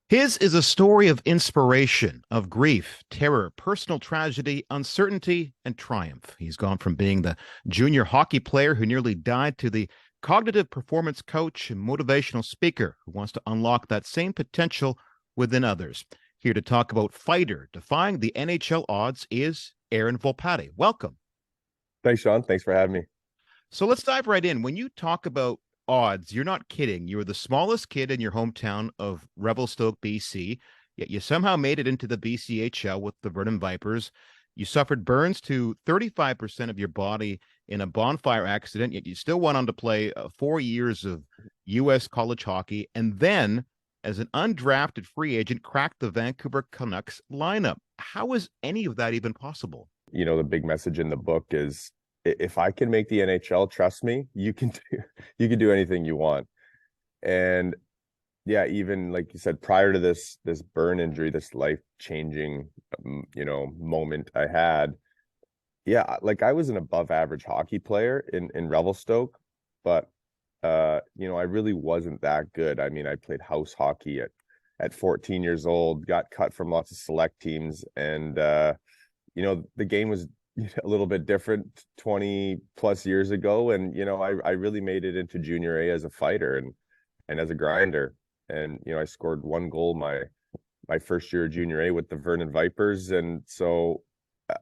His is a story of inspiration, of grief, terror, personal tragedy, uncertainty, and triumph. He's gone from being the junior hockey player who nearly died to the cognitive performance coach and motivational speaker who wants to unlock that same potential within others. Here to talk about Fighter, Defying the NHL Odds is Aaron Volpatti. Welcome. Thanks, Sean. Thanks for having me. So let's dive right in. When you talk about odds, you're not kidding. You were the smallest kid in your hometown of Revelstoke, BC, yet you somehow made it into the BCHL with the Vernon Vipers. You suffered burns to 35% of your body in a bonfire accident, yet you still went on to play 4 years of U.S. college hockey. And then, as an undrafted free agent, cracked the Vancouver Canucks lineup. How is any of that even possible? The big message in the book is if I can make the NHL, trust me, you can do anything you want. And yeah, even like you said, prior to this burn injury, this life-changing moment I had, yeah, like I was an above average hockey player in Revelstoke, but I really wasn't that good. I mean, I played house hockey at 14 years old, got cut from lots of select teams, and the game was a little bit different 20 plus years ago. And, I really made it into junior A as a fighter and as a grinder. And, I scored one goal my first year of junior A with the Vernon Vipers. And so,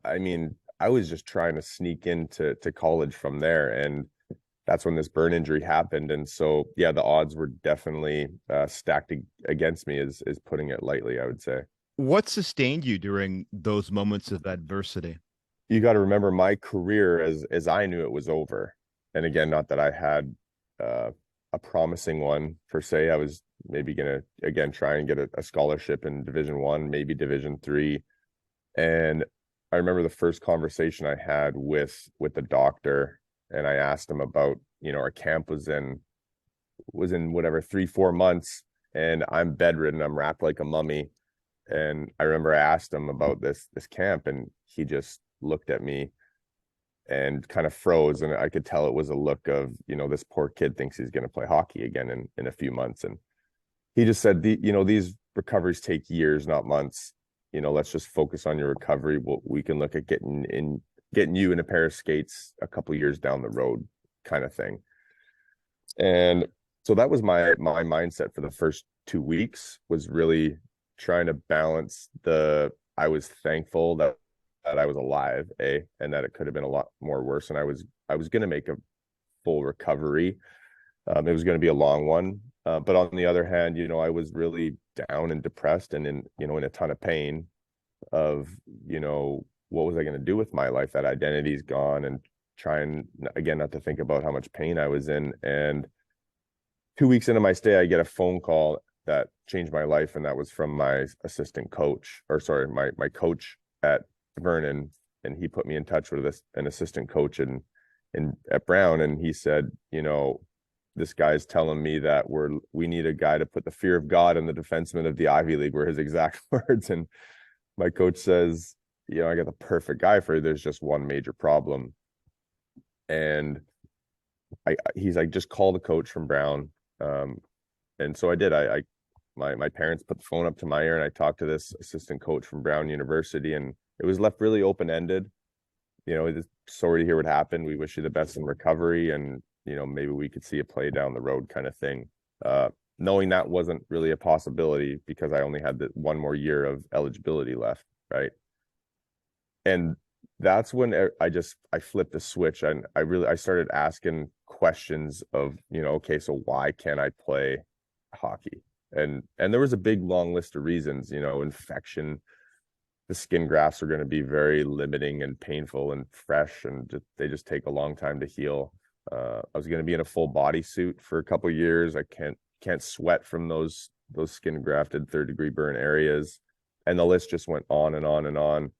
I mean, I was just trying to sneak into college from there. And that's when this burn injury happened. And so, yeah, the odds were definitely stacked against me is putting it lightly, I would say. What sustained you during those moments of adversity? You got to remember my career as I knew it was over. And again, not that I had a promising one per se. I was maybe gonna again try and get a scholarship in Division 1, maybe Division 3. And I remember the first conversation I had with the doctor, and I asked him about, our camp was in whatever 3-4 months, and I'm bedridden, I'm wrapped like a mummy. And I remember I asked him about this camp, and he just looked at me and kind of froze, and I could tell it was a look of, this poor kid thinks he's going to play hockey again in a few months. And he just said, these recoveries take years, not months. Let's just focus on your recovery. We can look at getting you in a pair of skates a couple of years down the road, kind of thing. And so that was my mindset for the first 2 weeks, was really trying to balance I was thankful that I was alive, and that it could have been a lot more worse. And I was going to make a full recovery. It was going to be a long one. But on the other hand, I was really down and depressed and in a ton of pain of, what was I going to do with my life? That identity's gone, and trying again, not to think about how much pain I was in. And 2 weeks into my stay, I get a phone call that changed my life. And that was from my assistant coach, or sorry, my coach at Vernon. And he put me in touch with an assistant coach at Brown. And he said, this guy's telling me that we need a guy to put the fear of God in the defenseman of the Ivy League, were his exact words. And my coach says, I got the perfect guy for you. There's just one major problem. And he's like, just call the coach from Brown. And so I did. My parents put the phone up to my ear, and I talked to this assistant coach from Brown University, and it was left really open-ended. Sorry to hear what happened. We wish you the best in recovery, and maybe we could see a play down the road, kind of thing. Knowing that wasn't really a possibility because I only had one more year of eligibility left, right? And that's when I flipped the switch, and I started asking questions of, okay, so why can't I play hockey? And there was a big long list of reasons. Infection, the skin grafts are going to be very limiting and painful and fresh, and they just take a long time to heal. I was going to be in a full body suit for a couple of years. I can't sweat from those skin grafted 3rd-degree burn areas, and the list just went on and on and on.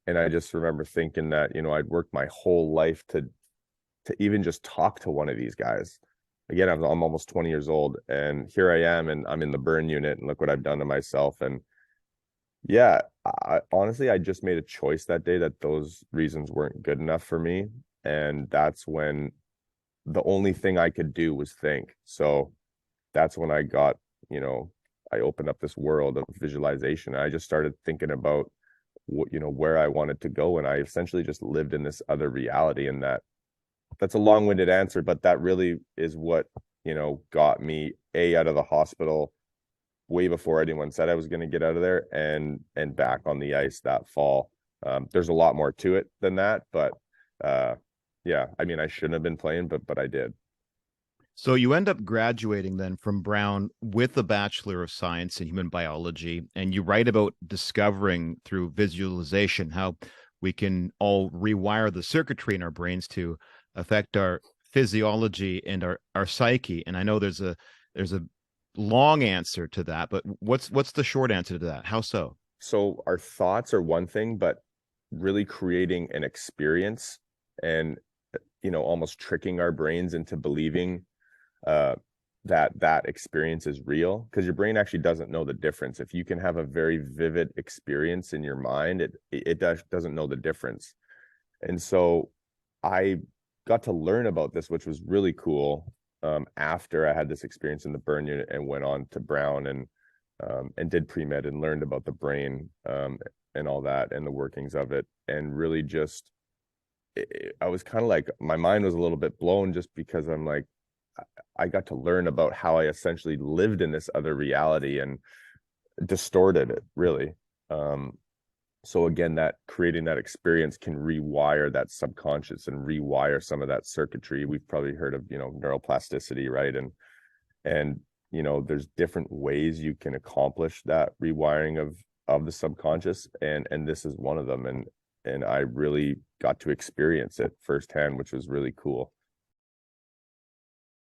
And I just remember thinking that, I'd worked my whole life to even just talk to one of these guys. Again, I'm almost 20 years old, and here I am, and I'm in the burn unit, and look what I've done to myself. And yeah, honestly, I just made a choice that day that those reasons weren't good enough for me. And that's when the only thing I could do was think. So that's when I got, I opened up this world of visualization. I just started thinking about what, where I wanted to go, and I essentially just lived in this other reality. And that's a long-winded answer, but that really is what, got me out of the hospital way before anyone said I was going to get out of there, and back on the ice that fall. There's a lot more to it than that, but yeah, I mean, I shouldn't have been playing, but I did. So you end up graduating then from Brown with a Bachelor of Science in Human Biology, and you write about discovering through visualization how we can all rewire the circuitry in our brains to affect our physiology and our psyche. And I know there's a long answer to that, but what's the short answer to that? How so? So our thoughts are one thing, but really creating an experience and, almost tricking our brains into believing that experience is real, because your brain actually doesn't know the difference. If you can have a very vivid experience in your mind, it doesn't know the difference. And so I got to learn about this, which was really cool, after I had this experience in the burn unit and went on to Brown and did pre-med and learned about the brain, and all that and the workings of it. And really just, I was kind of like, my mind was a little bit blown, just because I'm like, I got to learn about how I essentially lived in this other reality and distorted it, really. So again, that creating that experience can rewire that subconscious and rewire some of that circuitry. We've probably heard of, neuroplasticity, right? And there's different ways you can accomplish that rewiring of the subconscious, and this is one of them. And I really got to experience it firsthand, which was really cool.